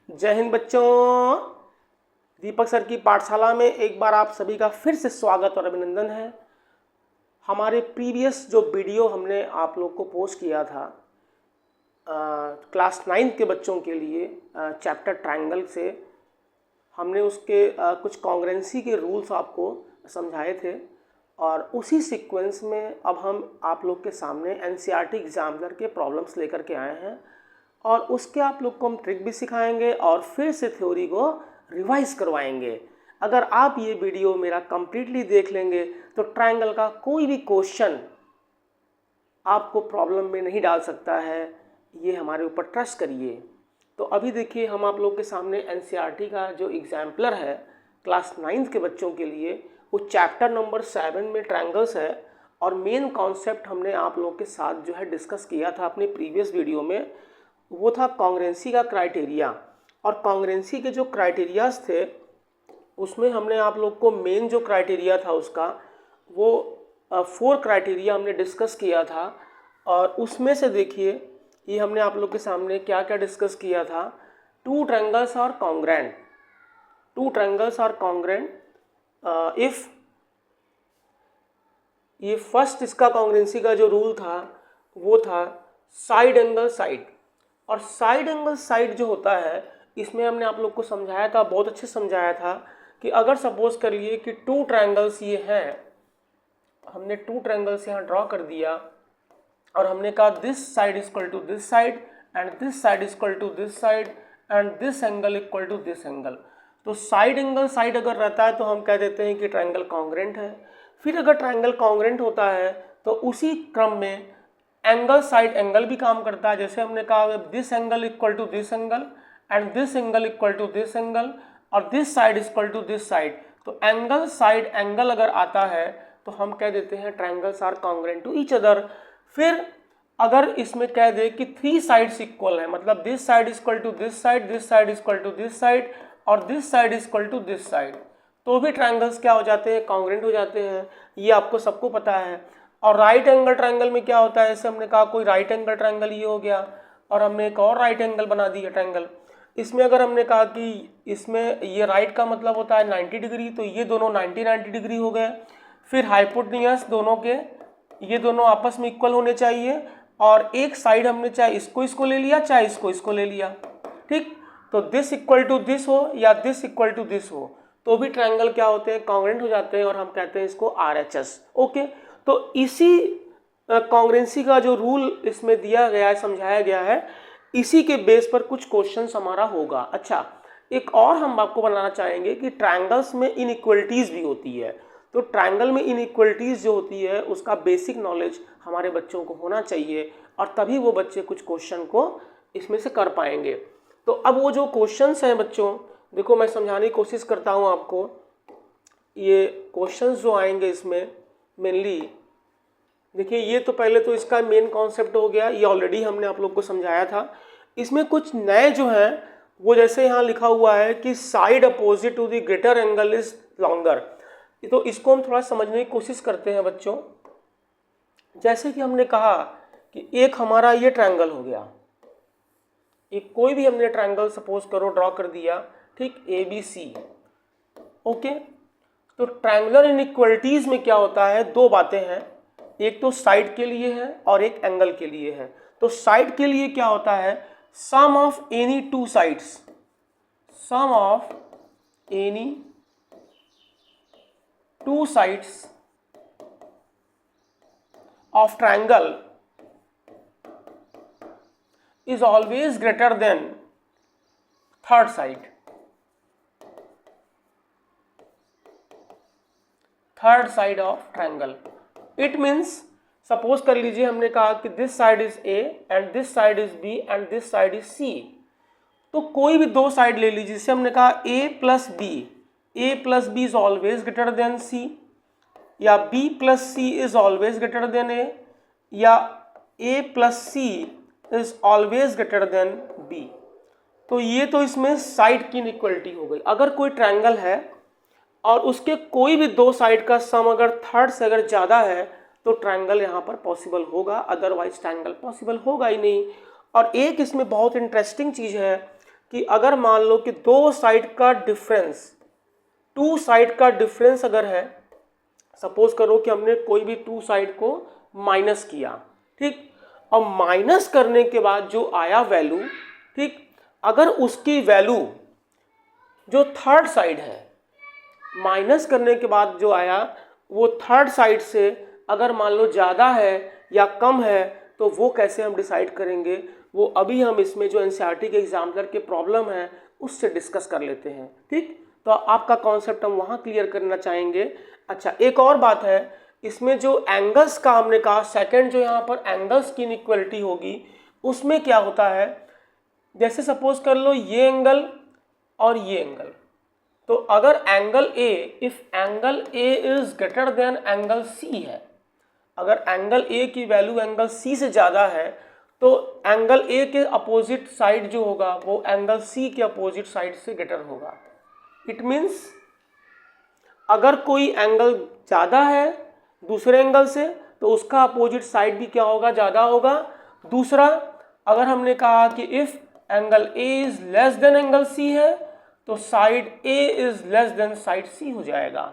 जय हिंद बच्चों। दीपक सर की पाठशाला में एक बार आप सभी का फिर से स्वागत और अभिनंदन है। हमारे प्रीवियस जो वीडियो हमने आप लोग को पोस्ट किया था क्लास 9 के बच्चों के लिए चैप्टर ट्रायंगल से, हमने उसके कुछ कॉन्ग्रुएंसी के रूल्स आपको समझाए थे और उसी सीक्वेंस में अब हम आप लोग के सामने एनसीईआरटी एग्जामिनर के प्रॉब्लम्स लेकर के आए हैं और उसके आप लोग को हम ट्रिक भी सिखाएंगे और फिर से थ्योरी को रिवाइज करवाएंगे। अगर आप ये वीडियो मेरा कंप्लीटली देख लेंगे तो ट्रायंगल का कोई भी क्वेश्चन आपको प्रॉब्लम में नहीं डाल सकता है, ये हमारे ऊपर ट्रस्ट करिए। तो अभी देखिए, हम आप लोग के सामने एनसीईआरटी का जो एग्जाम्पलर है क्लास 9 के बच्चों के लिए, वो चैप्टर नंबर 7 में ट्रायंगल्स है और मेन कॉन्सेप्ट हमने आप लोग के साथ जो है डिस्कस किया था अपने प्रीवियस वीडियो में, वो था कॉन्ग्रुएंसी का क्राइटेरिया। और कॉन्ग्रुएंसी के जो क्राइटेरियाज थे उसमें हमने आप लोग को मेन जो क्राइटेरिया था उसका वो 4 क्राइटेरिया हमने डिस्कस किया था। और उसमें से देखिए, ये हमने आप लोग के सामने क्या क्या डिस्कस किया था। 2 triangles are congruent, 2 triangles are congruent if, ये फर्स्ट इसका कॉन्ग्रुएंसी का जो रूल था वो था साइड एंगल साइड। और साइड एंगल साइड जो होता है, इसमें हमने आप लोग को समझाया था, बहुत अच्छे समझाया था कि अगर सपोज कर लिए कि 2 ट्रायंगल्स ये हैं, हमने 2 ट्रायंगल्स यहाँ ड्रॉ कर दिया और हमने कहा this side is equal to this side and this side is equal to this side and this angle equal to this angle. तो साइड एंगल साइड अगर रहता है तो हम कह देते हैं कि ट्रायंगल कॉन्ग्रुएंट है। फिर अगर ट्रायंगल कॉन्ग्रुएंट होता है तो उसी क्रम में एंगल साइड एंगल भी काम करता है। जैसे हमने कहा this angle equal to this angle and this angle equal to this angle और this side equal to this side. तो एंगल साइड एंगल अगर आता है तो हम कह देते हैं triangles are congruent to each other. फिर अगर इसमें कह दे कि 3 साइड्स इक्वल है, मतलब this side equal to this side, this side equal to this side और this side equal to this side, तो भी ट्रायंगल्स क्या हो जाते हैं, कॉन्ग्रुएंट हो जाते हैं। ये आपको सबको पता है। और राइट एंगल ट्रायंगल में क्या होता है, जैसे हमने कहा कोई राइट एंगल ट्रायंगल ये हो गया और हमने एक और राइट एंगल बना दिया ट्रायंगल। इसमें अगर हमने कहा कि इसमें ये राइट का मतलब होता है 90 डिग्री, तो ये दोनों 90 डिग्री हो गए। फिर हाइपोटेन्यूज दोनों के, ये दोनों आपस में इक्वल होने चाहिए और एक साइड हमने चाहे इसको ले लिया चाहे इसको ले लिया, ठीक। तो दिस इक्वल टू दिस हो या दिस इक्वल टू दिस हो तो भी ट्रायंगल क्या होते हैं, कॉन्ग्रुएंट हो जाते हैं और हम कहते हैं इसको RHS। ओके, तो इसी कॉन्ग्रुएंसी का जो रूल इसमें दिया गया है, समझाया गया है, इसी के बेस पर कुछ क्वेश्चंस हमारा होगा। अच्छा, एक और हम आपको बनाना चाहेंगे कि ट्रायंगल्स में इनइक्वलिटीज भी होती है। तो ट्रायंगल में इनइक्वलिटीज जो होती है उसका बेसिक नॉलेज हमारे बच्चों को होना चाहिए और तभी वो बच्चे कुछ क्वेश्चन को इसमें से कर पाएंगे। तो अब वो जो क्वेश्चंस हैं बच्चों, देखो मैं समझाने की कोशिश करता हूँ आपको। ये क्वेश्चंस जो आएंगे इसमें मेनली, देखिए ये तो पहले तो इसका मेन कॉन्सेप्ट हो गया, ये ऑलरेडी हमने आप लोग को समझाया था। इसमें कुछ नए जो हैं वो, जैसे यहाँ लिखा हुआ है कि side opposite to the greater angle is longer, तो इसको हम थोड़ा समझने की कोशिश करते हैं बच्चों। जैसे कि हमने कहा कि एक हमारा ये ट्रायंगल हो गया, एक कोई भी हमने ट्रायंगल सपोज करो ड्रॉ कर दिया, ठीक, ABC। ओके, तो ट्रायंगुलर इनइक्वलिटीज में क्या होता है, 2 बातें हैं, एक तो साइड के लिए है और एक एंगल के लिए है। तो साइड के लिए क्या होता है, sum of any 2 sides, sum of any 2 sides of triangle is always greater than third side, third side of triangle। It means suppose कर लीजिए हमने कहा कि this side is A and this side is B and this side is C। तो कोई भी 2 side ले लीजिए, जैसे हमने कहा A plus B is always greater than C, या B plus C is always greater than A, या A plus C is always greater than B। तो ये तो इसमें साइड की इनइक्वलिटी हो गई। अगर कोई ट्रायंगल है और उसके कोई भी 2 साइड का सम अगर थर्ड से अगर ज़्यादा है तो ट्रायंगल यहाँ पर पॉसिबल होगा, अदरवाइज ट्रायंगल पॉसिबल होगा ही नहीं। और एक इसमें बहुत इंटरेस्टिंग चीज़ है कि अगर मान लो कि दो साइड का डिफरेंस, टू साइड का डिफरेंस अगर है, सपोज करो कि हमने कोई भी टू साइड को माइनस किया, ठीक, और माइनस करने के बाद जो आया वैल्यू, ठीक, अगर उसकी वैल्यू जो थर्ड साइड है, माइनस करने के बाद जो आया वो थर्ड साइड से अगर मान लो ज़्यादा है या कम है, तो वो कैसे हम डिसाइड करेंगे, वो अभी हम इसमें जो एनसीईआरटी के एग्जाम्पलर के प्रॉब्लम है उससे डिस्कस कर लेते हैं। ठीक, तो आपका कॉन्सेप्ट हम वहाँ क्लियर करना चाहेंगे। अच्छा, एक और बात है, इसमें जो एंगल्स का हमने कहा, सेकंड जो यहाँ पर एंगल्स की इनइक्वलिटी होगी, उसमें क्या होता है, जैसे सपोज कर लो ये एंगल और ये एंगल, तो अगर angle A, if angle A is greater than angle सी है, अगर एंगल ए की वैल्यू एंगल सी से ज़्यादा है, तो एंगल ए के अपोजिट साइड जो होगा वो एंगल सी के अपोजिट साइड से ग्रेटर होगा। इट मीन्स अगर कोई एंगल ज़्यादा है दूसरे एंगल से, तो उसका अपोजिट साइड भी क्या होगा, ज़्यादा होगा। दूसरा, अगर हमने कहा कि if angle A is less than angle सी है, तो side a is less than side c हो जाएगा।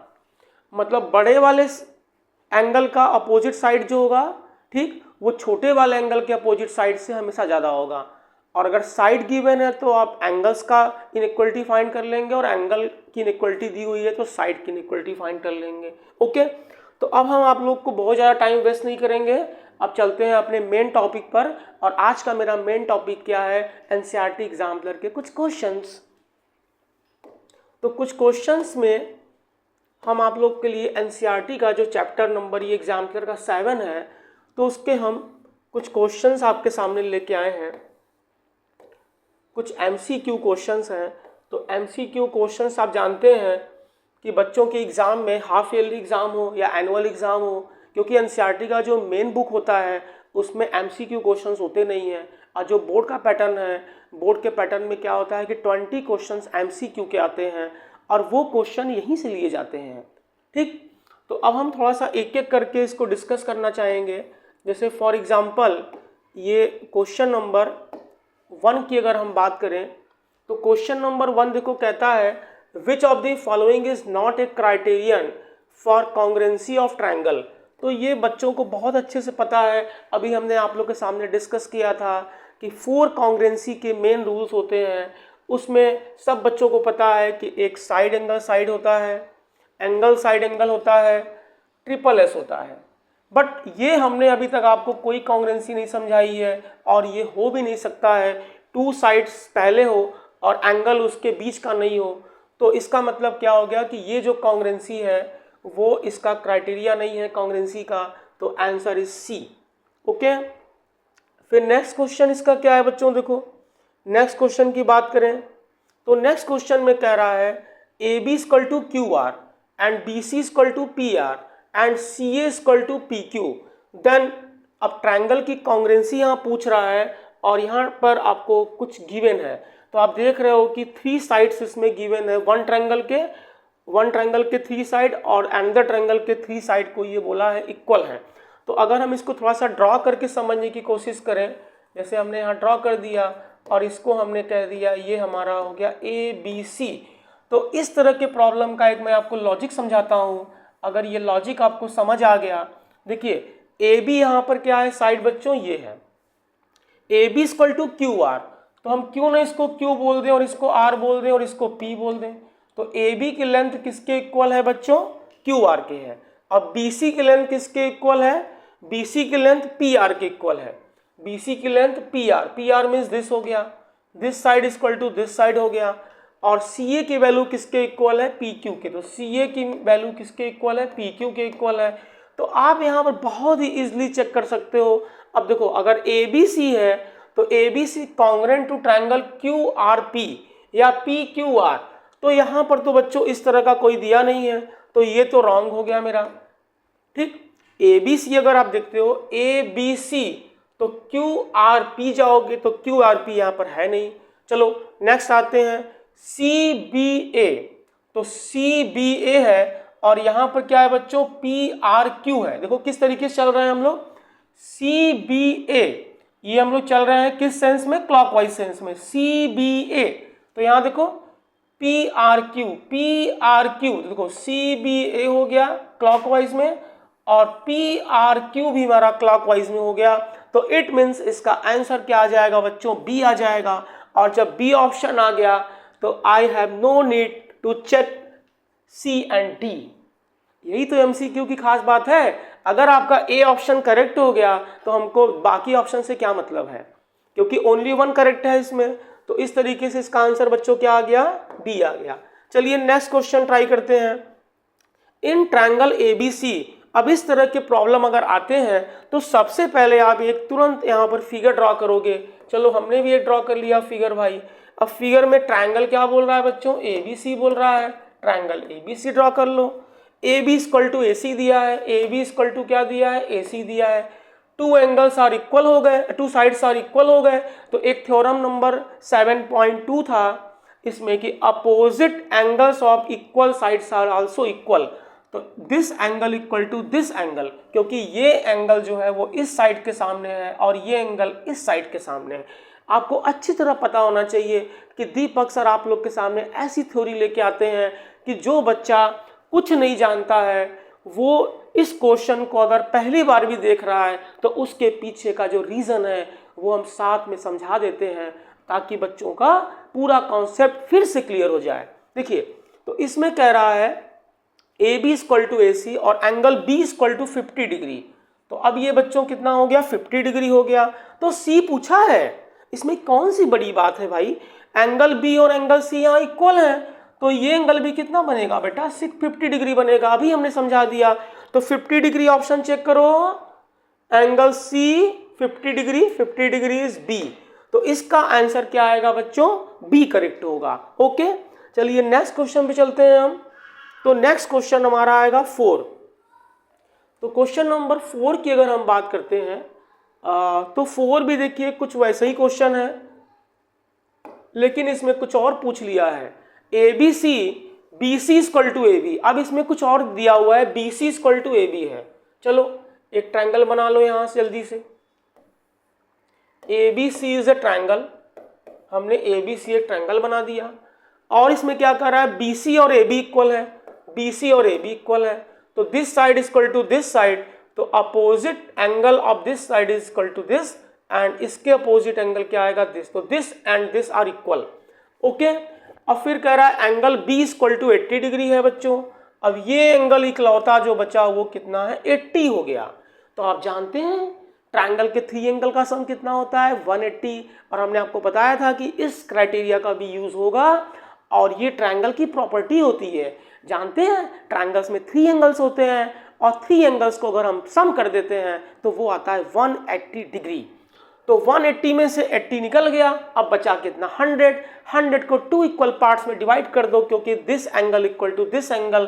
मतलब बड़े वाले एंगल का अपोजिट साइड जो होगा, ठीक, वो छोटे वाले एंगल के अपोजिट साइड से हमेशा ज़्यादा होगा। और अगर साइड गिवन है तो आप एंगल्स का इनइक्वलिटी फाइंड कर लेंगे, और एंगल की इनइक्वलिटी दी हुई है तो साइड की इनइक्वलिटी फाइंड कर लेंगे। ओके, तो अब हम आप लोग को बहुत ज़्यादा टाइम वेस्ट नहीं करेंगे, अब चलते हैं अपने मेन टॉपिक पर। और आज का मेरा मेन टॉपिक क्या है, एनसीईआरटी एग्जाम्पलर के कुछ क्वेश्चंस। तो कुछ क्वेश्चंस में हम आप लोग के लिए एनसीईआरटी का जो चैप्टर नंबर ये एग्जाम्पलर का 7 है, तो उसके हम कुछ क्वेश्चंस आपके सामने लेके आए हैं। कुछ एमसीक्यू क्वेश्चंस हैं। तो एमसीक्यू क्वेश्चंस आप जानते हैं कि बच्चों के एग्ज़ाम में, हाफ ईयरली एग्ज़ाम हो या एनुअल एग्ज़ाम हो, क्योंकि एनसीईआरटी का जो मेन बुक होता है उसमें एमसीक्यू क्वेश्चंस होते नहीं हैं। और जो बोर्ड का पैटर्न है, बोर्ड के पैटर्न में क्या होता है कि 20 क्वेश्चंस एमसीक्यू के आते हैं और वो क्वेश्चन यहीं से लिए जाते हैं। ठीक, तो अब हम थोड़ा सा एक एक करके इसको डिस्कस करना चाहेंगे। जैसे फॉर एग्जांपल ये क्वेश्चन नंबर 1 की अगर हम बात करें, तो क्वेश्चन नंबर 1 देखो कहता है, विच of the following is not a criterion for congruency of triangle. तो ये बच्चों को बहुत अच्छे से पता है, अभी हमने आप लोग के सामने डिस्कस किया था कि 4 कॉन्ग्रुएंसी के मेन रूल्स होते हैं। उसमें सब बच्चों को पता है कि एक साइड एंगल साइड होता है, एंगल साइड एंगल होता है, ट्रिपल एस होता है। बट ये हमने अभी तक आपको कोई कॉन्ग्रुएंसी नहीं समझाई है, और ये हो भी नहीं सकता है, 2 साइड्स पहले हो और एंगल उसके बीच का नहीं हो। तो इसका मतलब क्या हो गया कि ये जो कॉन्ग्रुएंसी है वो इसका क्राइटेरिया नहीं है कॉन्ग्रुएंसी का, तो आंसर इज सी। ओके, फिर नेक्स्ट क्वेश्चन इसका क्या है बच्चों, देखो नेक्स्ट क्वेश्चन की बात करें तो नेक्स्ट क्वेश्चन में कह रहा है A B equal to Q R and B C equal to P R and C A equal to P Q. Then अब ट्रायंगल की कॉन्ग्रुएंसी यहाँ पूछ रहा है, और यहाँ पर आपको कुछ गिवन है। तो आप देख रहे हो कि 3 साइड्स इसमें गिवन है, वन ट्रायंगल के 3 साइड और अनदर ट्रायंगल के 3 साइड को ये बोला है इक्वल है। तो अगर हम इसको थोड़ा सा ड्रॉ करके समझने की कोशिश करें, जैसे हमने यहाँ ड्रॉ कर दिया और इसको हमने कह दिया ये हमारा हो गया ए बी सी। तो इस तरह के प्रॉब्लम का एक मैं आपको लॉजिक समझाता हूँ। अगर ये लॉजिक आपको समझ आ गया, देखिए ए बी यहाँ पर क्या है साइड बच्चों, ये है A B equal to Q R. तो हम क्यों ना इसको क्यू बोल दें और इसको आर बोल दें और इसको पी बोल दें। तो ए बी की लेंथ किसके इक्वल है बच्चों, क्यू आर के है। अब बी सी की लेंथ किसके इक्वल है, बी सी की लेंथ पी आर के इक्वल है। बी सी की length P R means this हो गया, this side equal to this side हो गया। और सी ए की वैल्यू किसके इक्वल है, पी क्यू के। तो सी ए की वैल्यू किसके इक्वल है, पी क्यू के इक्वल है। तो आप यहाँ पर बहुत ही इजीली चेक कर सकते हो। अब देखो अगर ए बी सी है तो A B C congruent to triangle Q R P या पी क्यू आर। तो यहाँ पर तो बच्चों इस तरह का कोई दिया नहीं है, तो ये तो रॉन्ग हो गया मेरा। ठीक, ए बी सी अगर आप देखते हो ए बी सी तो क्यू आर पी जाओगे तो क्यू आर पी यहाँ पर है नहीं। चलो नेक्स्ट आते हैं सी बी ए। तो सी बी ए है और यहाँ पर क्या है बच्चों, पी आर क्यू है। देखो किस तरीके से चल रहे हैं हम लोग, सी बी ए ये हम लोग चल रहे हैं किस सेंस में, क्लॉकवाइज सेंस में, CBA। तो यहाँ देखो PRQ देखो CBA हो गया क्लॉकवाइज में और PRQ भी हमारा क्लॉकवाइज में हो गया। तो इट मीन्स इसका आंसर क्या आ जाएगा बच्चों, बी आ जाएगा। और जब बी ऑप्शन आ गया तो I have no need to check C and D। यही तो MCQ की खास बात है। अगर आपका ए ऑप्शन करेक्ट हो गया तो हमको बाकी ऑप्शन से क्या मतलब है, क्योंकि ओनली वन करेक्ट है इसमें। तो इस तरीके से इसका आंसर बच्चों क्या आ गया, बी आ गया। चलिए नेक्स्ट क्वेश्चन ट्राई करते हैं। इन ट्रायंगल ABC, अब इस तरह के प्रॉब्लम अगर आते हैं तो सबसे पहले आप एक तुरंत यहाँ पर फिगर ड्रॉ करोगे। चलो हमने भी एक ड्रॉ कर लिया फिगर भाई। अब फिगर में ट्रायंगल क्या बोल रहा है बच्चों, ABC बोल रहा है। ट्रायंगल ABC ड्रॉ कर लो। AB इक्वल टू AC दिया है, AB इक्वल टू क्या दिया है, AC दिया है। टू एंगल्स आर इक्वल हो गए, टू साइड्स आर इक्वल हो गए। तो एक थ्योरम नंबर 7.2 था इसमें कि opposite angles of equal sides are also equal. तो this angle equal to this angle, क्योंकि ये एंगल जो है वो इस साइड के सामने है और ये एंगल इस साइड के सामने है। आपको अच्छी तरह पता होना चाहिए कि दीपक सर आप लोग के सामने ऐसी थ्योरी लेके आते हैं कि जो बच्चा कुछ नहीं जानता है वो इस क्वेश्चन को अगर पहली बार भी देख रहा है तो उसके पीछे का जो रीज़न है वो हम साथ में समझा देते हैं, ताकि बच्चों का पूरा कॉन्सेप्ट फिर से क्लियर हो जाए। देखिए तो इसमें कह रहा है AB इक्वल टू AC और एंगल B इक्वल टू 50 डिग्री। तो अब ये बच्चों कितना हो गया, 50 डिग्री हो गया। तो C पूछा है, इसमें कौन सी बड़ी बात है भाई, एंगल B और एंगल C यहाँ इक्वल है। तो ये एंगल भी कितना बनेगा बेटा, 50 डिग्री बनेगा। अभी हमने समझा दिया। तो 50 डिग्री ऑप्शन चेक करो, angle C 50 degree, 50 degree is B। तो इसका आंसर क्या आएगा बच्चों, B करेक्ट होगा। ओके चलिए नेक्स्ट क्वेश्चन पे चलते हैं हम। तो नेक्स्ट क्वेश्चन हमारा आएगा 4। तो क्वेश्चन नंबर 4 की अगर हम बात करते हैं तो 4 भी देखिए कुछ वैसे ही क्वेश्चन है, लेकिन इसमें कुछ और पूछ लिया है। ABC BC equal to AB। अब इसमें कुछ और दिया हुआ है, BC इक्वल टू AB है। चलो एक ट्रायंगल बना लो यहां से जल्दी से। ABC इज ए ट्रायंगल, हमने ABC एक ट्रायंगल बना दिया। और इसमें क्या कर रहा है, BC और AB इक्वल है, BC और AB इक्वल है। तो this side equal to this side, तो opposite angle of this side is equal to this, and इसके अपोजिट एंगल क्या आएगा, दिस। तो this and this are equal. Okay अब फिर कह रहा है angle B equal to 80 degree है बच्चों। अब ये एंगल इकलौता जो बचा वो कितना है, 80 हो गया। तो आप जानते हैं ट्रायंगल के 3 एंगल का सम कितना होता है, 180। और हमने आपको बताया था कि इस क्राइटेरिया का भी यूज होगा और ये ट्रायंगल की प्रॉपर्टी होती है। जानते हैं ट्रायंगल्स में 3 एंगल्स होते हैं और 3 एंगल्स को अगर हम सम कर देते हैं तो वो आता है 180 डिग्री। तो 180 में से 80 निकल गया, अब बचा कितना, 100 को 2 इक्वल पार्ट्स में डिवाइड कर दो, क्योंकि this angle equal to this angle.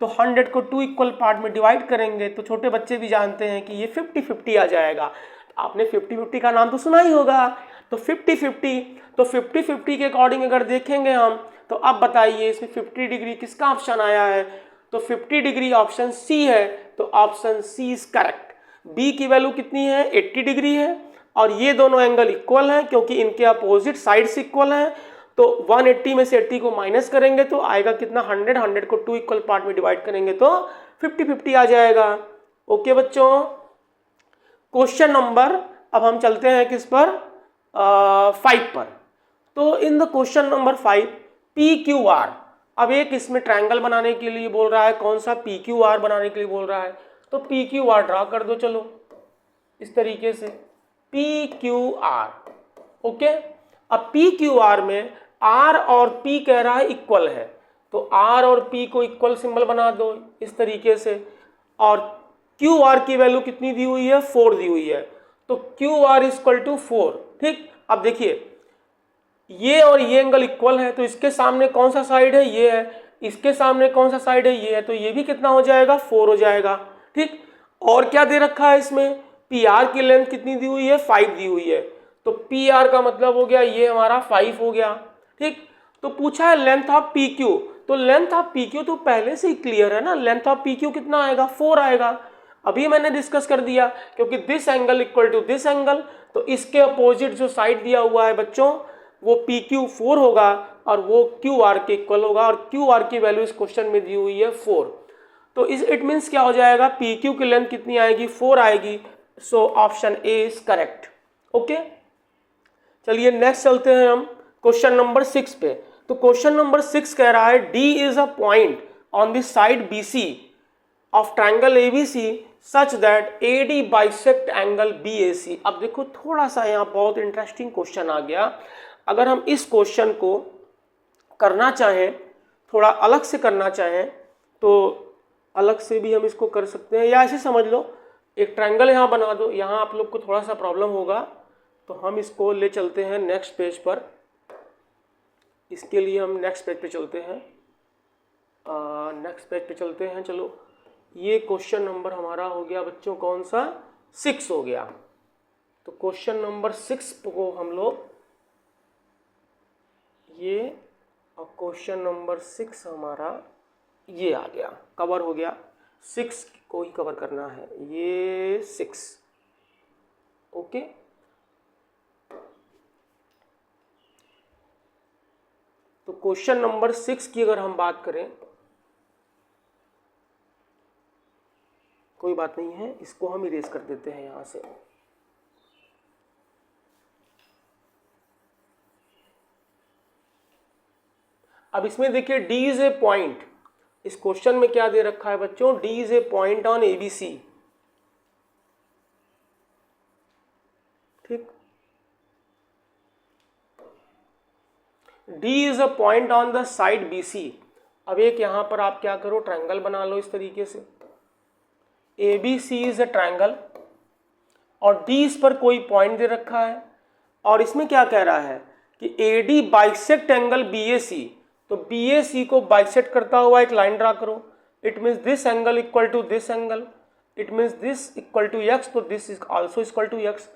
तो 100 को 2 इक्वल पार्ट में डिवाइड करेंगे तो छोटे बच्चे भी जानते हैं कि ये 50-50 आ जाएगा। आपने 50-50 का नाम तो सुना ही होगा। तो 50-50, तो 50-50 के अकॉर्डिंग अगर देखेंगे हम तो अब बताइए इसमें 50 डिग्री किसका ऑप्शन आया है। तो 50 डिग्री ऑप्शन C है, तो option C is correct. B की वैल्यू कितनी है, 80 डिग्री है और ये दोनों एंगल इक्वल हैं क्योंकि इनके अपोजिट साइड्स इक्वल हैं। तो 180 में से 80 को माइनस करेंगे तो आएगा कितना, 100 को 2 इक्वल पार्ट में डिवाइड करेंगे तो 50-50 आ जाएगा। ओके बच्चों क्वेश्चन नंबर, अब हम चलते हैं किस पर, 5 पर। तो in the question number 5 PQR। अब एक इसमें ट्रायंगल बनाने के लिए बोल रहा है, कौन सा, PQR बनाने के लिए बोल रहा है। तो PQR ड्रा कर दो चलो इस तरीके से, PQR। ओके अब PQR में R और P कह रहा है इक्वल है, तो R और P को इक्वल सिंबल बना दो इस तरीके से। और QR की वैल्यू कितनी दी हुई है, 4 दी हुई है, तो QR इक्वल टू 4। ठीक अब देखिए ये और ये एंगल इक्वल है, तो इसके सामने कौन सा साइड है, ये है, इसके सामने कौन सा साइड है, ये है, तो ये भी कितना हो जाएगा, 4 हो जाएगा। ठीक और क्या दे रखा है इसमें, PR की लेंथ कितनी दी हुई है, 5 दी हुई है, तो PR का मतलब हो गया ये हमारा 5 हो गया। ठीक तो पूछा है लेंथ ऑफ PQ, तो लेंथ ऑफ PQ तो पहले से ही क्लियर है ना, लेंथ ऑफ PQ कितना आएगा, 4 आएगा। अभी मैंने डिस्कस कर दिया, क्योंकि this angle equal to this angle, तो इसके अपोजिट जो साइड दिया हुआ है बच्चों वो PQ4 होगा और वो QR के इक्वल होगा, और QR की वैल्यू इस क्वेश्चन में दी हुई है 4। तो इस इट मीन्स क्या हो जाएगा, PQ की लेंथ कितनी आएगी, 4 आएगी। So option A is correct. Okay, चलिए नेक्स्ट चलते हैं हम क्वेश्चन नंबर 6 पे। तो क्वेश्चन नंबर 6 कह रहा है D is a point on the side BC of triangle ABC such that AD bisect angle BAC। अब देखो थोड़ा सा यहाँ बहुत इंटरेस्टिंग क्वेश्चन आ गया। अगर हम इस क्वेश्चन को करना चाहें, थोड़ा अलग से करना चाहें, तो अलग से भी हम इसको कर सकते हैं, या ऐसे समझ लो एक ट्रायंगल यहाँ बना दो। यहाँ आप लोग को थोड़ा सा प्रॉब्लम होगा, तो हम इसको ले चलते हैं नेक्स्ट पेज पर। इसके लिए हम नेक्स्ट पेज पे चलते हैं, नेक्स्ट पेज पे चलते हैं। चलो, ये क्वेश्चन नंबर हमारा हो गया बच्चों कौन सा, 6 हो गया। तो क्वेश्चन नंबर 6 को हम लोग ये, और क्वेश्चन नंबर 6 हमारा ये आ गया, कवर हो गया। 6 को ही कवर करना है, ये 6। ओके, तो क्वेश्चन नंबर 6 की अगर हम बात करें, कोई बात नहीं है, इसको हम इरेज कर देते हैं यहां से। अब इसमें देखिए D इज ए पॉइंट, इस क्वेश्चन में क्या दे रखा है बच्चों, D is a point on ABC। ठीक, D is a point on the side BC। अब एक यहां पर आप क्या करो, ट्रायंगल बना लो इस तरीके से। ABC इज अ ट्रायंगल और D इस पर कोई पॉइंट दे रखा है, और इसमें क्या कह रहा है कि AD बाइसेक्ट एंगल BAC। तो BAC को बाइसेक्ट करता हुआ एक लाइन ड्रा करो। It means this angle equal to this angle, it means this equal to x, तो this is also equal to x।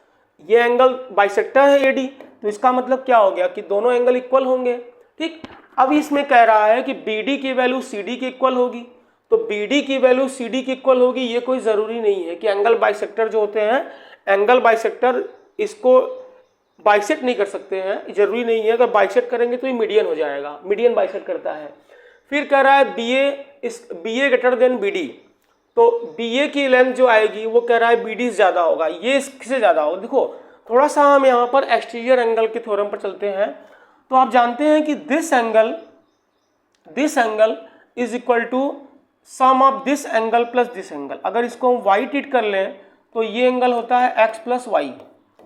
ये एंगल बाइसेक्टर है AD, तो इसका मतलब क्या हो गया कि दोनों एंगल इक्वल होंगे। ठीक, अब इसमें कह रहा है कि BD की वैल्यू CD की इक्वल होगी, तो BD की वैल्यू CD की इक्वल होगी। ये कोई ज़रूरी नहीं है कि एंगल बाइसेक्टर जो होते हैं, एंगल बाइसेक्टर इसको बाइसेक्ट नहीं कर सकते हैं, जरूरी नहीं है। अगर बाइसेक्ट करेंगे तो ये मीडियन हो जाएगा, मीडियन बाइसेक्ट करता है। फिर कह रहा है BA ग्रेटर देन BD, तो BA की लेंथ जो आएगी वो कह रहा है BD से ज़्यादा होगा, ये इससे ज़्यादा होगा। देखो थोड़ा सा हम यहाँ पर एक्सटीरियर एंगल के थ्योरम पर चलते हैं। तो आप जानते हैं कि this angle is equal to sum of this angle plus this angle. अगर इसको हम वाई ट्रीट कर लें तो ये एंगल होता है x प्लस वाई।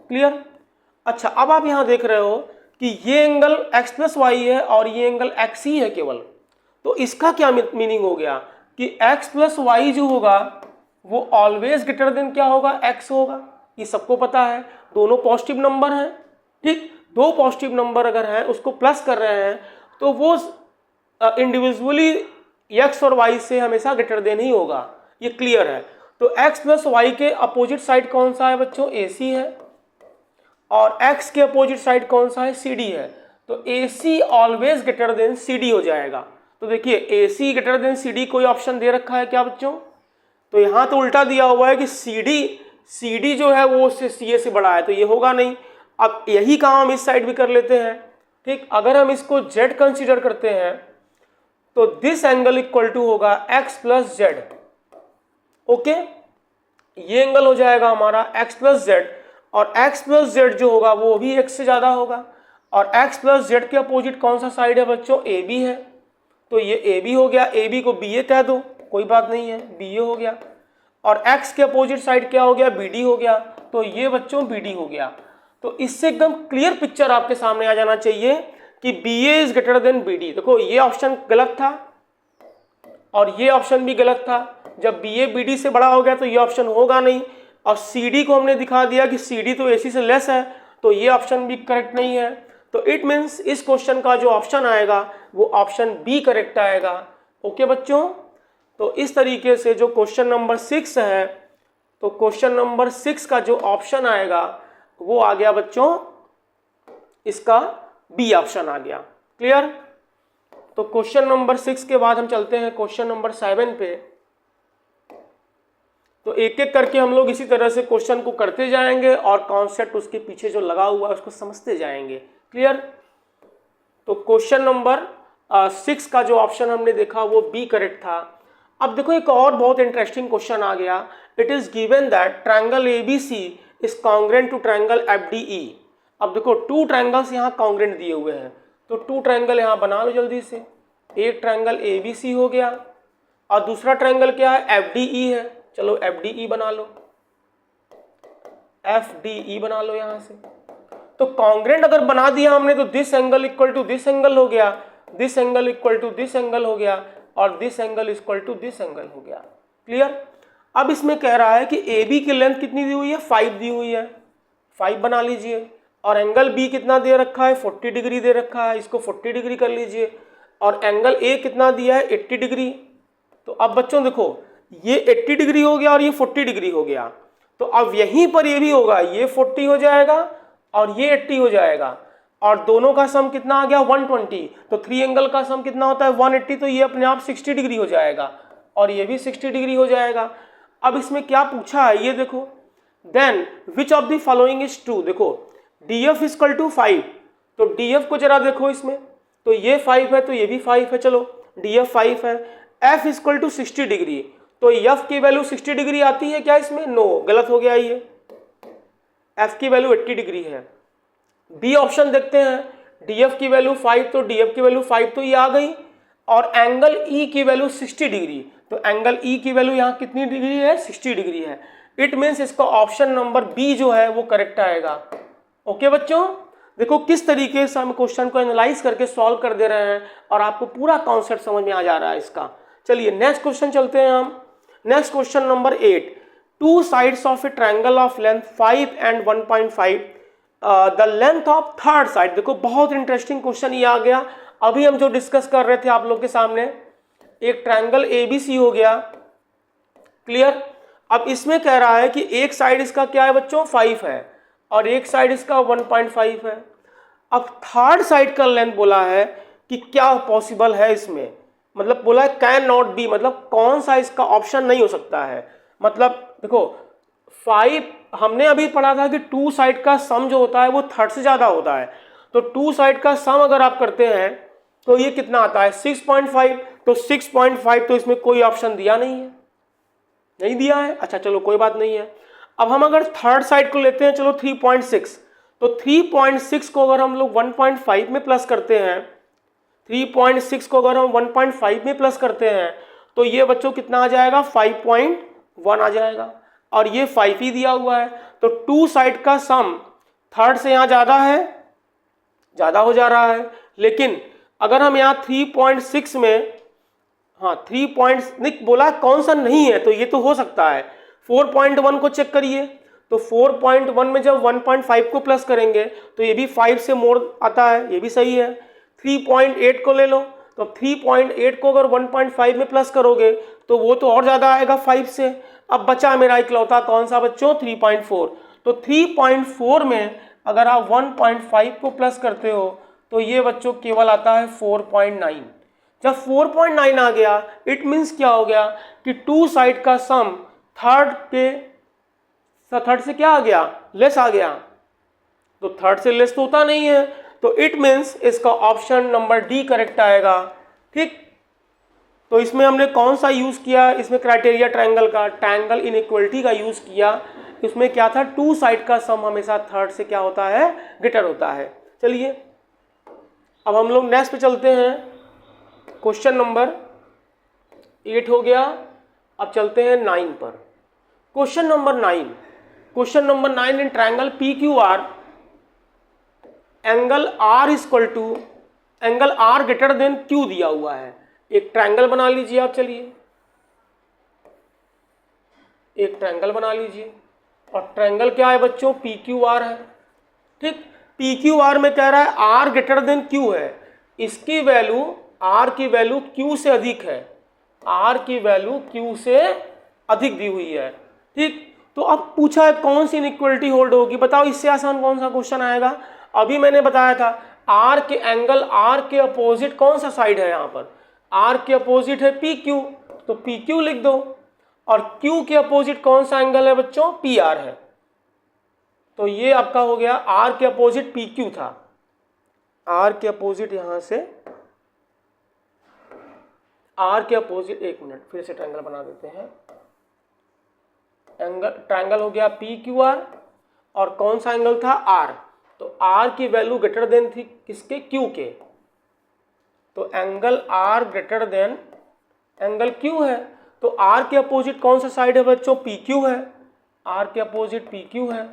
क्लियर? अच्छा, अब आप यहाँ देख रहे हो कि ये एंगल x प्लस वाई है और ये एंगल x ही है केवल। तो इसका क्या मीनिंग हो गया कि x प्लस वाई जो होगा वो ऑलवेज ग्रेटर देन क्या होगा, x होगा। ये सबको पता है, दोनों पॉजिटिव नंबर हैं। ठीक, दो पॉजिटिव नंबर अगर हैं उसको प्लस कर रहे हैं तो वो इंडिविजुअली x और y से हमेशा ग्रेटर देन ही होगा। ये क्लियर है। तो x प्लस वाई के अपोजिट साइड कौन सा है बच्चों, AC है, और x के अपोजिट साइड कौन सा है, CD है। तो AC always greater than CD हो जाएगा। तो देखिए AC ग्रेटर देन CD कोई ऑप्शन दे रखा है क्या बच्चों? तो यहाँ तो उल्टा दिया हुआ है कि CD जो है वो उससे CA से बड़ा है, तो ये होगा नहीं। अब यही काम हम इस साइड भी कर लेते हैं। ठीक, अगर हम इसको Z कंसीडर करते हैं तो दिस एंगल इक्वल टू होगा x प्लस जेड। ओके, ये एंगल हो जाएगा हमारा x प्लस जेड, और x प्लस जेड जो होगा वो भी x से ज्यादा होगा। और x प्लस जेड के अपोजिट कौन सा साइड है बच्चों, AB है। तो ये AB हो गया, AB को BA कह दो, कोई बात नहीं है, BA हो गया। और x के अपोजिट साइड क्या हो गया, BD हो गया। तो ये बच्चों BD हो गया। तो इससे एकदम क्लियर पिक्चर आपके सामने आ जाना चाहिए कि BA is greater then BD। देखो ये ऑप्शन गलत था और ये ऑप्शन भी गलत था। जब BA BD से बड़ा हो गया तो ये ऑप्शन होगा नहीं, और CD को हमने दिखा दिया कि CD तो AC से लेस है, तो ये ऑप्शन भी करेक्ट नहीं है। तो इट मीन्स इस क्वेश्चन का जो ऑप्शन आएगा वो ऑप्शन बी करेक्ट आएगा। ओके बच्चों, तो इस तरीके से जो क्वेश्चन नंबर 6 है, तो क्वेश्चन नंबर 6 का जो ऑप्शन आएगा वो आ गया बच्चों, इसका बी ऑप्शन आ गया। क्लियर? तो क्वेश्चन नंबर 6 के बाद हम चलते हैं क्वेश्चन नंबर 7 पे। तो एक एक करके हम लोग इसी तरह से क्वेश्चन को करते जाएंगे और कॉन्सेप्ट उसके पीछे जो लगा हुआ है उसको समझते जाएंगे। क्लियर? तो क्वेश्चन नंबर 6 का जो ऑप्शन हमने देखा वो बी करेक्ट था। अब देखो एक और बहुत इंटरेस्टिंग क्वेश्चन आ गया। It is given that triangle ABC is congruent to triangle FDE. अब देखो 2 ट्रायंगल्स यहाँ कॉन्ग्रेंट दिए हुए हैं, तो 2 ट्रायंगल यहाँ बना लो जल्दी से। एक ट्रायंगल एबीसी हो गया और दूसरा ट्रायंगल क्या है, एफडीई है। चलो एफडीई बना लो, एफडीई बना लो यहाँ से। तो कॉन्ग्रेंट अगर बना दिया हमने तो this angle equal to this angle हो गया, this angle equal to this angle हो गया और this angle equal to this angle हो गया। क्लियर? अब इसमें कह रहा है कि ए बी की लेंथ कितनी दी हुई है, 5 दी हुई है, 5 बना लीजिए। और एंगल बी कितना दे रखा है, 40 डिग्री दे रखा है, इसको 40 डिग्री कर लीजिए। और एंगल ए कितना दिया है, 80 डिग्री। तो अब बच्चों देखो ये 80 डिग्री हो गया और ये 40 डिग्री हो गया, तो अब यहीं पर ये भी होगा, ये 40 हो जाएगा और ये 80 हो जाएगा और दोनों का सम कितना आ गया, 120। तो 3 एंगल का सम कितना होता है, 180। तो ये अपने आप 60 डिग्री हो जाएगा और ये भी 60 डिग्री हो जाएगा। अब इसमें क्या पूछा है ये देखो, then which of the following is true. देखो DF इक्वल टू 5, तो DF को जरा देखो इसमें, तो ये 5 है तो ये भी 5 है। चलो DF 5 है। F इक्वल टू 60 डिग्री, तो F की वैल्यू 60 डिग्री आती है क्या इसमें, नो, गलत हो गया ये, F की वैल्यू 80 डिग्री है। बी ऑप्शन देखते हैं, DF की वैल्यू 5, तो DF की वैल्यू 5 तो ये आ गई और एंगल E की वैल्यू 60 डिग्री, तो एंगल E की वैल्यू यहाँ कितनी डिग्री है, 60 डिग्री है। इट मीन्स इसका ऑप्शन नंबर बी जो है वो करेक्ट आएगा। ओके बच्चों, देखो किस तरीके से हम क्वेश्चन को एनालाइज करके सॉल्व कर दे रहे हैं और आपको पूरा कॉन्सेप्ट समझ में आ जा रहा है इसका। चलिए नेक्स्ट क्वेश्चन चलते हैं हम। Next question number 8, 2 sides of A triangle of length 5 and 1.5, the length of third side. देखो बहुत इंटरेस्टिंग क्वेश्चन ये आ गया। अभी हम जो डिस्कस कर रहे थे आप लोग के सामने, एक ट्रायंगल एबीसी हो गया। क्लियर? अब इसमें कह रहा है कि एक साइड इसका क्या है बच्चों, 5 है और एक साइड इसका 1.5 है। अब थर्ड साइड का लेंथ बोला है कि क्या पॉसिबल है इसमें, मतलब बोला है कैन नॉट बी, मतलब कौन सा इसका ऑप्शन नहीं हो सकता है। मतलब देखो 5 हमने अभी पढ़ा था कि 2 साइड का सम जो होता है वो थर्ड से ज़्यादा होता है, तो 2 साइड का सम अगर आप करते हैं तो ये कितना आता है, 6.5। तो 6.5 तो इसमें कोई ऑप्शन दिया नहीं है, नहीं दिया है। अच्छा चलो कोई बात नहीं है। अब हम अगर थर्ड साइड को लेते हैं, चलो 3.6, तो 3.6 को अगर हम लोग 1.5 में प्लस करते हैं, 3.6 को अगर हम 1.5 में प्लस करते हैं तो ये बच्चों कितना आ जाएगा, 5.1 आ जाएगा और ये 5 ही दिया हुआ है। तो 2 साइड का सम थर्ड से यहाँ ज़्यादा है, ज़्यादा हो जा रहा है। लेकिन अगर हम यहाँ 3.6 में, हाँ 3 बोला कौन सा नहीं है, तो ये तो हो सकता है। 4.1 को चेक करिए, तो 4.1 में जब 1.5 को प्लस करेंगे तो ये भी 5 से मोर आता है, ये भी सही है। 3.8 को ले लो, तो 3.8 को अगर 1.5 में प्लस करोगे तो वो तो और ज़्यादा आएगा 5 से। अब बचा मेरा इकलौता कौन सा बच्चों, 3.4। तो 3.4 में अगर आप 1.5 को प्लस करते हो तो ये बच्चों केवल आता है 4.9। जब 4.9 आ गया इट मीन्स क्या हो गया कि 2 साइड का सम थर्ड से क्या आ गया, लेस आ गया। तो थर्ड से लेस तो होता नहीं है, तो इट मीन्स इसका ऑप्शन नंबर डी करेक्ट आएगा। ठीक, तो इसमें हमने कौन सा यूज किया, इसमें क्राइटेरिया ट्रायंगल का, ट्रायंगल इनइक्वलिटी का यूज किया। इसमें क्या था, 2 साइड का सम हमेशा थर्ड से क्या होता है, ग्रेटर होता है। चलिए अब हम लोग नेक्स्ट पे चलते हैं। क्वेश्चन नंबर 8 हो गया, अब चलते हैं 9 पर। Question number 9 in triangle P Q R, angle R equal to, angle R greater than Q दिया हुआ है। एक ट्रायंगल बना लीजिए आप, चलिए एक ट्रायंगल बना लीजिए और ट्रायंगल क्या है बच्चों, पी क्यू आर है। ठीक, पी क्यू आर में कह रहा है आर ग्रेटर देन क्यू है, इसकी वैल्यू, आर की वैल्यू क्यू से अधिक है, आर की वैल्यू क्यू से अधिक दी हुई है। ठीक, तो अब पूछा है कौन सी इनइक्वलिटी होल्ड होगी, बताओ इससे आसान कौन सा क्वेश्चन आएगा। अभी मैंने बताया था आर के एंगल, आर के अपोजिट कौन सा साइड है, यहाँ पर आर के अपोजिट है पी क्यू, तो पी क्यू लिख दो। और Q के अपोजिट कौन सा एंगल है बच्चों? PR है। तो ये आपका हो गया R के अपोजिट PQ था, R के अपोजिट यहां से R के अपोजिट, एक मिनट फिर से ट्रायंगल बना देते हैं। एंगल ट्रायंगल हो गया PQR और कौन सा एंगल था? R। तो R की वैल्यू ग्रेटर देन थी किसके? Q के। तो angle R greater than angle Q है। तो R के अपोजिट कौन सा साइड है बच्चों? PQ है। R के अपोजिट PQ है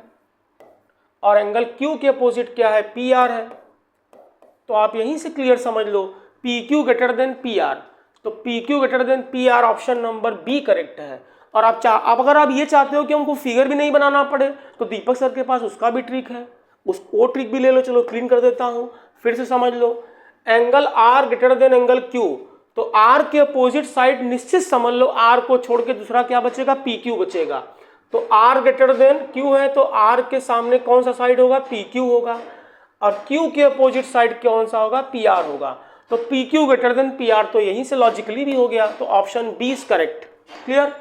और एंगल Q के अपोजिट क्या है? PR है। तो आप यहीं से क्लियर समझ लो, PQ ग्रेटर देन PR। तो PQ greater than PR option number B correct है। और आप अगर आप ये चाहते हो कि हमको फिगर भी नहीं बनाना पड़े तो दीपक सर के पास उसका भी ट्रिक है, वो ट्रिक भी ले लो। चलो क्लीन कर देता हूँ, फिर से समझ लो। Angle R greater than angle Q, तो R के अपोजिट साइड निश्चित समझ लो, R को छोड़ के दूसरा क्या बचेगा? PQ बचेगा। तो R ग्रेटर देन Q है तो R के सामने कौन सा साइड होगा? PQ होगा। और Q के अपोजिट साइड कौन सा होगा? PR होगा। तो PQ ग्रेटर देन PR, तो यहीं से लॉजिकली भी हो गया। तो option B is correct. Clear?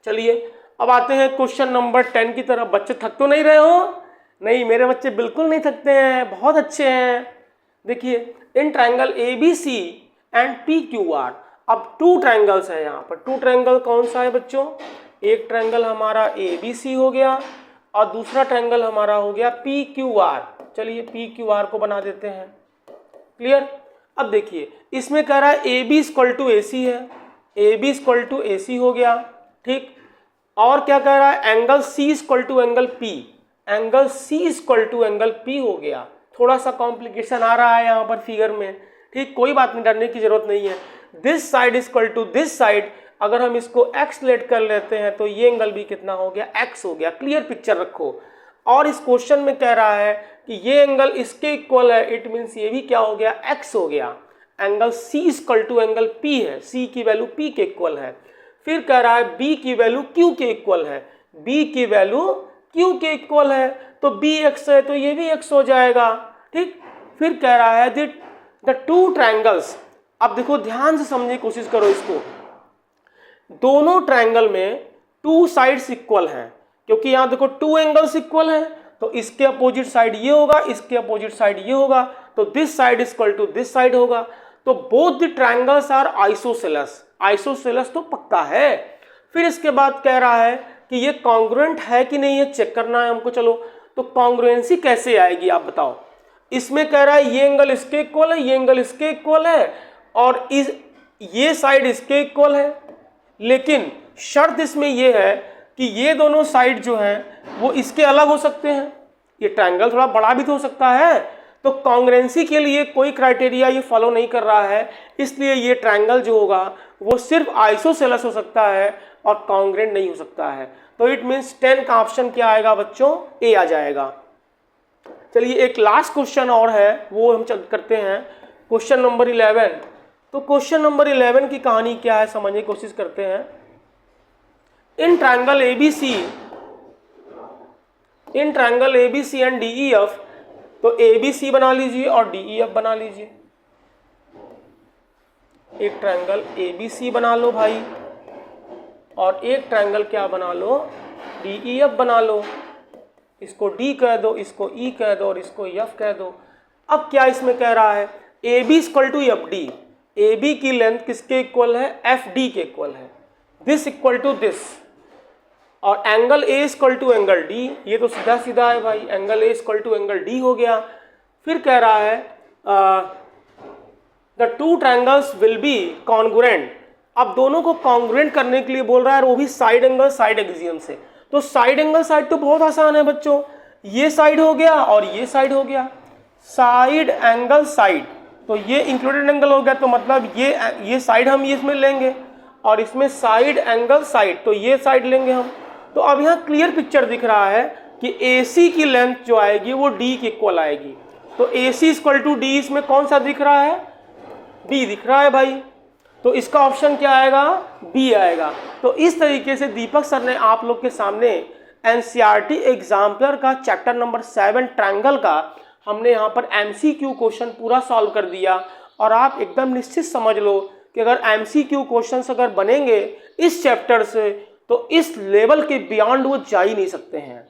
चलिए अब आते हैं क्वेश्चन नंबर 10 की तरफ। बच्चे थक तो नहीं रहे हो? नहीं, मेरे बच्चे बिल्कुल नहीं थकते हैं, बहुत अच्छे हैं। देखिए, in triangle ABC and PQR, अब टू ट्रायंगल्स है यहाँ पर। टू ट्रायंगल कौन सा है बच्चों? एक ट्रायंगल हमारा ABC हो गया और दूसरा ट्रायंगल हमारा हो गया PQR। चलिए PQR को बना देते हैं। क्लियर? अब देखिए, इसमें कह रहा है AB इक्वल टू AC है, AB इक्वल टू AC हो गया, ठीक। और क्या कह रहा है? Angle C equal to angle P, angle C equal to angle P हो गया। थोड़ा सा कॉम्प्लिकेशन आ रहा है यहाँ पर फिगर में, ठीक, कोई बात नहीं, डरने की जरूरत नहीं है। This side equal to this side, अगर हम इसको x लेट कर लेते हैं तो ये एंगल भी कितना हो गया? x हो गया। क्लियर पिक्चर रखो। और इस क्वेश्चन में कह रहा है कि ये एंगल इसके इक्वल है, इट मीन्स ये भी क्या हो गया? x हो गया। Angle C equal to angle P है, C की वैल्यू P के इक्वल है। फिर कह रहा है B की वैल्यू Q के इक्वल है, B की वैल्यू Q के इक्वल है, तो B x है तो ये भी x हो जाएगा, ठीक। फिर कह रहा है द टू ट्रायंगल्स, अब देखो ध्यान से समझने की कोशिश करो इसको। दोनों ट्रायंगल में टू साइड्स इक्वल हैं, क्योंकि यहाँ देखो टू एंगल्स इक्वल हैं, तो इसके अपोजिट साइड ये होगा, इसके अपोजिट साइड ये होगा, तो this side equal to this side होगा। तो both the triangles are isosceles, isosceles तो पक्का है। फिर इसके बाद कह रहा है कि ये कॉन्ग्रुएंट है कि नहीं, ये चेक करना है हमको। चलो, तो कॉन्ग्रुएंसी कैसे आएगी आप बताओ। इसमें कह रहा है ये एंगल इसके इक्वल है, ये एंगल इसके इक्वल है और ये साइड इसके इक्वल है, लेकिन शर्त इसमें ये है कि ये दोनों साइड जो हैं वो इसके अलग हो सकते हैं। ये ट्रायंगल थोड़ा बड़ा भी तो हो सकता है, तो कॉन्ग्रुएंसी के लिए कोई क्राइटेरिया ये फॉलो नहीं कर रहा है, इसलिए ये ट्रायंगल जो होगा वो सिर्फ आइसोसेलेस हो सकता है और कॉन्ग्रुएंट नहीं हो सकता है। तो इट मीन्स 10 का ऑप्शन क्या आएगा बच्चों? ए आ जाएगा। चलिए एक लास्ट क्वेश्चन और है, वो हम करते हैं, क्वेश्चन नंबर 11। तो क्वेश्चन नंबर 11 की कहानी क्या है समझने की कोशिश करते हैं। In triangle ABC and DEF, तो ABC बना लीजिए और DEF बना लीजिए। एक ट्रायंगल ABC बना लो भाई और एक ट्रायंगल क्या बना लो? DEF बना लो। इसको D कह दो, इसको E कह दो और इसको F कह दो। अब क्या इसमें कह रहा है? AB equal to FD, AB की लेंथ किसके इक्वल है? FD के इक्वल है। दिस इक्वल टू दिस, और angle A equal to angle D, ये तो सीधा सीधा है भाई, angle A equal to angle D हो गया। फिर कह रहा है the two triangles will be congruent. अब दोनों को कॉन्ग्रुएंट करने के लिए बोल रहा है, और वो भी साइड एंगल साइड एक्सियम से। तो साइड एंगल साइड तो बहुत आसान है बच्चों, ये साइड हो गया और ये साइड हो गया। साइड एंगल साइड, तो ये इंक्लूडेड एंगल हो गया, तो मतलब ये साइड हम ये इसमें लेंगे और इसमें साइड एंगल साइड, तो ये साइड लेंगे हम। तो अब यहाँ क्लियर पिक्चर दिख रहा है कि AC की लेंथ जो आएगी वो D के इक्वल आएगी। तो AC इक्वल टू D, इसमें कौन सा दिख रहा है? B दिख रहा है भाई। तो इसका ऑप्शन क्या आएगा? B आएगा। तो इस तरीके से दीपक सर ने आप लोग के सामने NCERT एग्जाम्पलर का चैप्टर नंबर 7 ट्रायंगल का हमने यहाँ पर MCQ क्वेश्चन पूरा सॉल्व कर दिया। और आप एकदम निश्चित समझ लो कि अगर MCQ क्वेश्चंस अगर बनेंगे इस चैप्टर से तो इस लेवल के बियॉन्ड वो जा ही नहीं सकते हैं।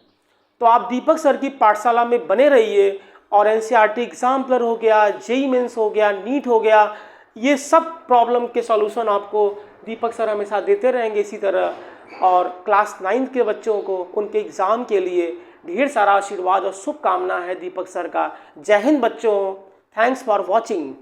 तो आप दीपक सर की पाठशाला में बने रहिए और NCERT एग्जाम्पलर हो गया, JEE मेंस हो गया, नीट हो गया, ये सब प्रॉब्लम के सॉल्यूशन आपको दीपक सर हमेशा देते रहेंगे इसी तरह। और क्लास 9th के बच्चों को उनके एग्ज़ाम के लिए ढेर सारा आशीर्वाद और शुभकामना है दीपक सर का। जय हिंद बच्चों, थैंक्स फॉर वॉचिंग।